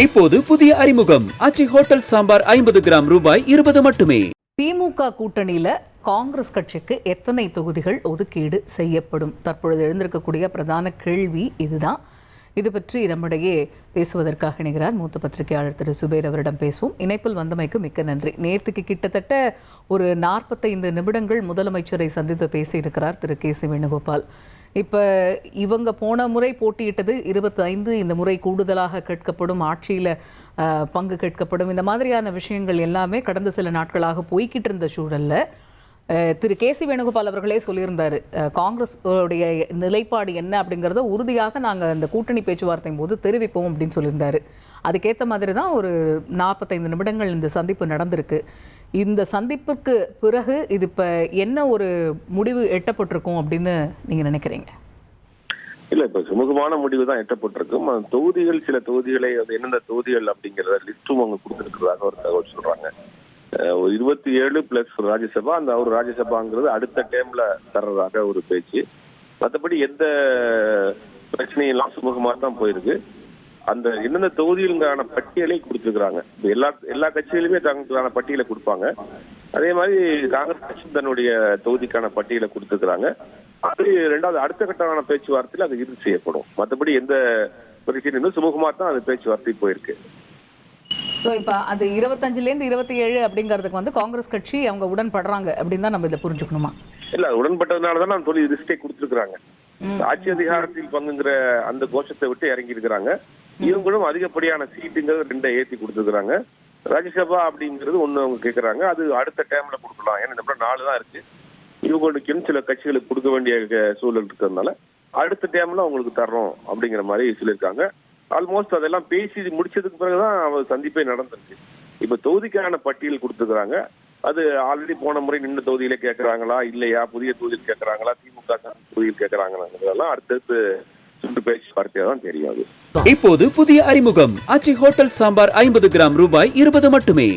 இப்போது புதிய அறிமுகம் ஆச்சி ஹோட்டல் சாம்பார் 50 கிராம் ரூபாய் 20 மட்டுமே. திமுக கூட்டணியில காங்கிரஸ் கட்சிக்கு எத்தனை தொகுதிகள் ஒதுக்கீடு செய்யப்படும்? தற்பொழுது எழுந்திருக்கக்கூடிய பிரதான கேள்வி இதுதான். இது பற்றி நம்மிடையே பேசுவதற்காக இணைகிறார் மூத்த பத்திரிகையாளர் திரு சுபேர். அவரிடம் பேசுவோம். இணைப்பில் வந்தமைக்கு மிக்க நன்றி. நேற்றுக்கு கிட்டத்தட்ட ஒரு 45 நிமிடங்கள் முதலமைச்சரை சந்தித்து பேசியிருக்கிறார் திரு கே சி வேணுகோபால். இப்போ இவங்க போன முறை போட்டியிட்டது 25, இந்த முறை கூடுதலாக கேட்கப்படும், ஆட்சியில் பங்கு கேட்கப்படும், இந்த மாதிரியான விஷயங்கள் எல்லாமே கடந்த சில நாட்களாக போய்கிட்டு இருந்த சூழலில் திரு கே சி வேணுகோபால் அவர்களே சொல்லியிருந்தார், காங்கிரஸ் உடைய நிலைப்பாடு என்ன அப்படிங்கிறத உறுதியாக நாங்கள் இந்த கூட்டணி பேச்சுவார்த்தையின் போது தெரிவிப்போம் அப்படின்னு சொல்லியிருந்தார். அதுக்கேற்ற மாதிரி தான் ஒரு 45 நிமிடங்கள் இந்த சந்திப்பு நடந்திருக்கு. இந்த சந்திப்புக்கு பிறகு இது இப்போ என்ன ஒரு முடிவு எட்டப்பட்டிருக்கும் அப்படின்னு நீங்கள் நினைக்கிறீங்க? இல்ல, இப்ப சுமூகமான முடிவு தான் எட்டப்பட்டிருக்கும். தொகுதிகள், சில தொகுதிகளை எந்தெந்த தொகுதிகள் அப்படிங்கிறத லிஸ்டும் அவங்க கொடுத்துருக்கிறதாக ஒரு தகவல் சொல்றாங்க. 27 பிளஸ் ராஜ்யசபா, அந்த ஒரு ராஜ்யசபாங்கிறது அடுத்த டைம்ல தர்றதாக ஒரு பேச்சு. மற்றபடி எந்த பிரச்சனையெல்லாம் சுமூகமாக தான் போயிருக்கு. அந்த எந்தெந்த தொகுதிகளுக்கான பட்டியலை கொடுத்துருக்குறாங்க. எல்லா கட்சிகளுமே தங்களுக்கான பட்டியலை கொடுப்பாங்க. அதே மாதிரி காங்கிரஸ் கட்சி தன்னுடைய தொகுதிக்கான பட்டியலை கொடுத்துருக்குறாங்க. அது ரெண்டாவது அடுத்த கட்டமான பேச்சுவார்த்தையில் அது இறுதி செய்யப்படும். மற்றபடி எந்த பிரச்சனையும் சுமூகமாக தான் அது பேச்சுவார்த்தை போயிருக்கு. இப்போ அது 25லேருந்து 27 அப்படிங்கிறதுக்கு வந்து காங்கிரஸ் கட்சி அவங்க உடன்படுறாங்க அப்படின்னு தான் நம்ம இதை புரிஞ்சுக்கணுமா? இல்ல, உடன்பட்டதுனால தான் நான் தொழில் லிஸ்டே கொடுத்துருக்குறாங்க. ஆட்சி அதிகாரத்தில் பங்குங்கிற அந்த கோஷத்தை விட்டு இறங்கி இருக்கிறாங்க. இவங்களும் அதிகப்படியான சீட்டுங்கிறது 2 ஏற்றி கொடுத்துருக்குறாங்க. ராஜ்யசபா அப்படிங்கிறது ஒண்ணு அவங்க கேட்கறாங்க. அது அடுத்த டைம்ல கொடுக்கலாம். ஏன்னா இந்த 4 தான் இருக்கு. இவங்களுக்கு சில கட்சிகளுக்கு கொடுக்க வேண்டிய சூழல் இருக்கிறதுனால அடுத்த டைம்ல அவங்களுக்கு தர்றோம் அப்படிங்கிற மாதிரி சொல்லியிருக்காங்க. ஆல்மோஸ்ட் அதெல்லாம் பேசி முடிச்சதுக்கு பிறகுதான் அவர் சந்திப்பே நடந்திருக்கு. இப்ப தொகுதிக்கான பட்டியல் கொடுத்துருக்காங்க. அது ஆல்ரெடி போன முறை நின்று தொகுதியில கேட்கறாங்களா இல்லையா, புதிய தொகுதியில் கேட்கறாங்களா, திமுக தொகுதியில் கேட்கறாங்களா, அடுத்தடுத்து சுற்று பேச்சுவார்த்தையா தான் தெரியாது. இப்போது புதிய அறிமுகம் ஆச்சி ஹோட்டல் சாம்பார் 50 கிராம் ரூபாய் 20 மட்டுமே.